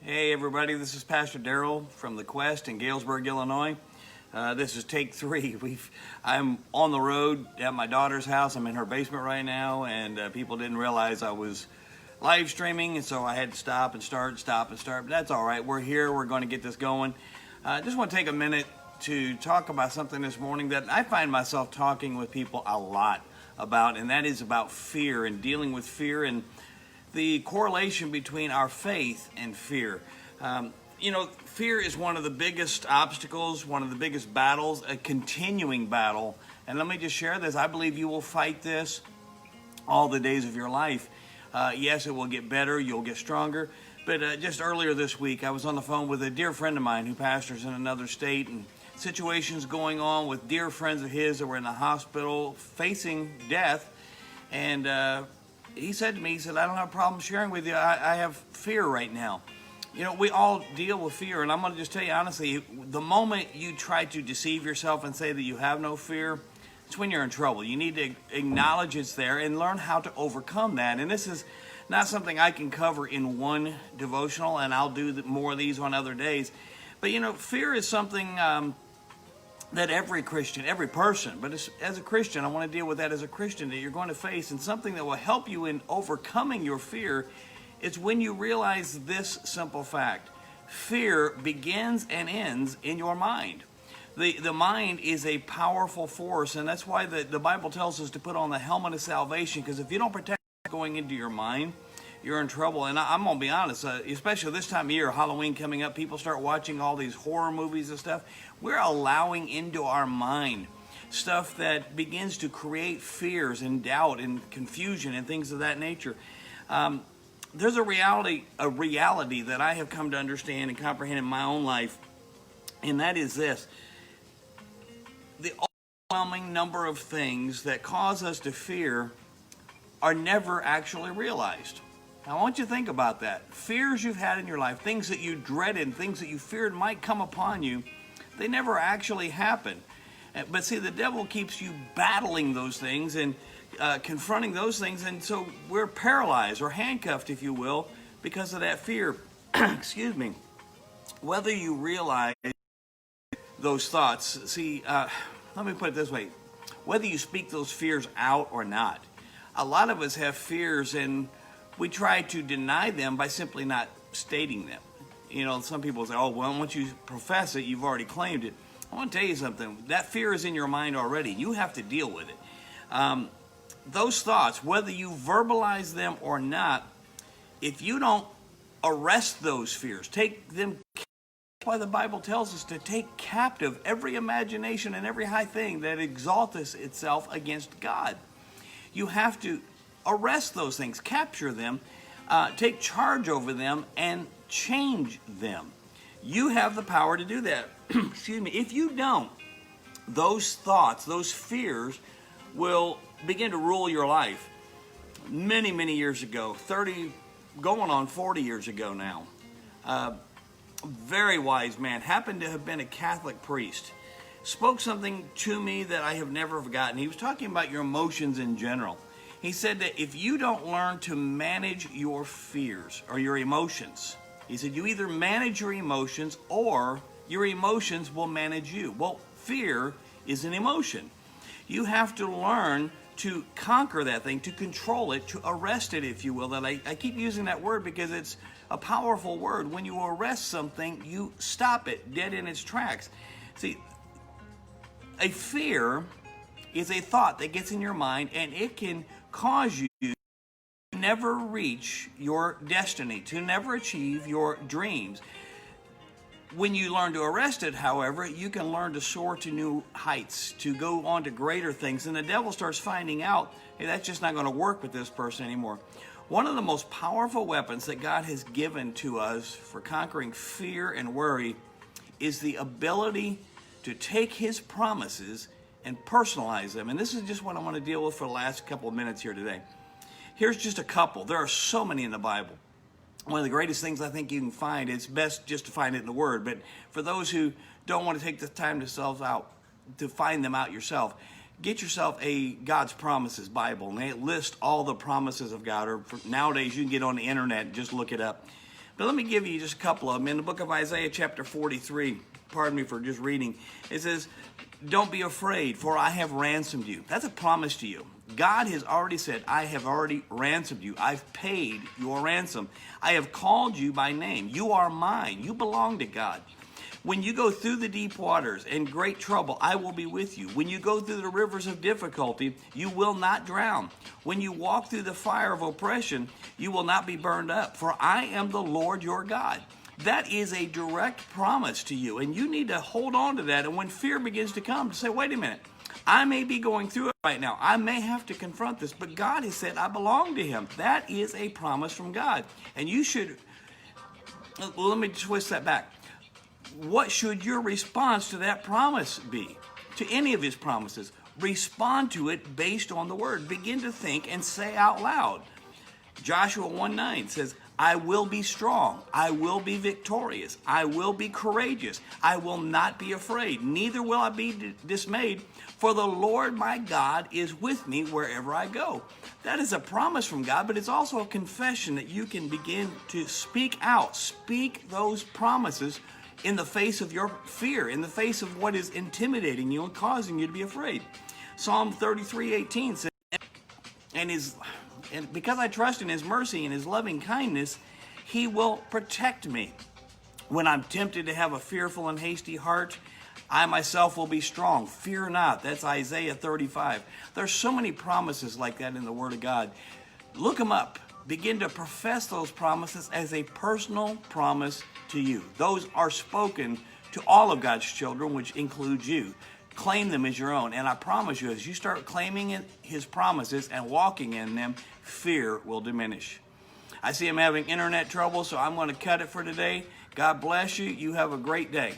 Hey everybody, this is Pastor Daryl from The Quest in Galesburg, Illinois. This is take 3. I'm on the road at my daughter's house. I'm in her basement right now, and people didn't realize I was live streaming, and so I had to stop and start. But that's all right. We're here. We're going to get this going. I just want to take a minute to talk about something this morning that I find myself talking with people a lot about, and that is about fear and dealing with fear and the correlation between our faith and fear. Fear is one of the biggest obstacles, one of the biggest battles, a continuing battle. And let me just share this. I believe you will fight this all the days of your life. Yes, it will get better. You'll get stronger. But just earlier this week, I was on the phone with a dear friend of mine who pastors in another state, and situations going on with dear friends of his that were in the hospital facing death. And he said to me, I don't have a problem sharing with you. I have fear right now. You know, we all deal with fear, and I'm going to just tell you honestly, the moment you try to deceive yourself and say that you have no fear, it's when you're in trouble. You need to acknowledge it's there and learn how to overcome that. And this is not something I can cover in one devotional, and I'll do more of these on other days. But, fear is something that every Christian, every person, but as a Christian, I want to deal with that as a Christian, that you're going to face, and something that will help you in overcoming your fear is when you realize this simple fact. Fear begins and ends in your mind. The mind is a powerful force, and that's why the Bible tells us to put on the helmet of salvation, because if you don't protect going into your mind, you're in trouble. And I'm going to be honest, especially this time of year, Halloween coming up, people start watching all these horror movies and stuff. We're allowing into our mind stuff that begins to create fears and doubt and confusion and things of that nature. There's a reality that I have come to understand and comprehend in my own life, and that is this. The overwhelming number of things that cause us to fear are never actually realized. Now, I want you to think about that. Fears you've had in your life, things that you dreaded, things that you feared might come upon you, they never actually happen. But see, the devil keeps you battling those things and confronting those things, and so we're paralyzed or handcuffed, if you will, because of that fear. Excuse me. Whether you realize those thoughts, let me put it this way. Whether you speak those fears out or not, a lot of us have fears, and we try to deny them by simply not stating them. Some people say, oh, well, once you profess it, you've already claimed it. I want to tell you something. That fear is in your mind already. You have to deal with it. Those thoughts, whether you verbalize them or not, if you don't arrest those fears, take them, that's why the Bible tells us to take captive every imagination and every high thing that exalteth itself against God. You have to arrest those things, capture them, take charge over them, and change them. You have the power to do that. Excuse me. If you don't, those thoughts, those fears will begin to rule your life. Many, many years ago, 30, going on 40 years ago now, a very wise man, happened to have been a Catholic priest, spoke something to me that I have never forgotten. He was talking about your emotions in general. He said that if you don't learn to manage your fears or your emotions, he said you either manage your emotions or your emotions will manage you. Well, fear is an emotion. You have to learn to conquer that thing, to control it, to arrest it, if you will. And I keep using that word because it's a powerful word. When you arrest something, you stop it dead in its tracks. See, a fear is a thought that gets in your mind, and it can cause you to never reach your destiny, to never achieve your dreams. When you learn to arrest it, however, you can learn to soar to new heights, to go on to greater things. And the devil starts finding out, hey, that's just not going to work with this person anymore. One of the most powerful weapons that God has given to us for conquering fear and worry is the ability to take his promises and personalize them. And this is just what I want to deal with for the last couple of minutes here today. Here's just a couple. There are so many in the Bible. One of the greatest things I think you can find, it's best just to find it in the Word, but for those who don't want to take the time to find them out yourself, get yourself a God's Promises Bible, and they list all the promises of God. Or nowadays, you can get on the internet and just look it up. But let me give you just a couple of them. In the book of Isaiah chapter 43, pardon me for just reading, it says, don't be afraid, for I have ransomed you. That's a promise to you. God has already said, I have already ransomed you. I've paid your ransom. I have called you by name. You are mine. You belong to God. When you go through the deep waters and great trouble, I will be with you. When you go through the rivers of difficulty, you will not drown. When you walk through the fire of oppression, you will not be burned up. For I am the Lord your God. That is a direct promise to you, and you need to hold on to that. And when fear begins to come, to say, wait a minute, I may be going through it right now. I may have to confront this, but God has said I belong to him. That is a promise from God. And you should, well, let me twist that back. What should your response to that promise be? To any of his promises? Respond to it based on the word. Begin to think and say out loud. Joshua 1:9 says, I will be strong. I will be victorious. I will be courageous. I will not be afraid. Neither will I be dismayed, for the Lord my God is with me wherever I go. That is a promise from God, but it's also a confession that you can begin to speak out. Speak those promises in the face of your fear, in the face of what is intimidating you and causing you to be afraid. Psalm 33:18 says, and because I trust in his mercy and his loving kindness, he will protect me. When I'm tempted to have a fearful and hasty heart, I myself will be strong. Fear not. That's Isaiah 35. There's so many promises like that in the Word of God. Look them up. Begin to profess those promises as a personal promise to you. Those are spoken to all of God's children, which includes you. Claim them as your own. And I promise you, as you start claiming his promises and walking in them, fear will diminish. I see I'm having internet trouble, so I'm going to cut it for today. God bless you. You have a great day.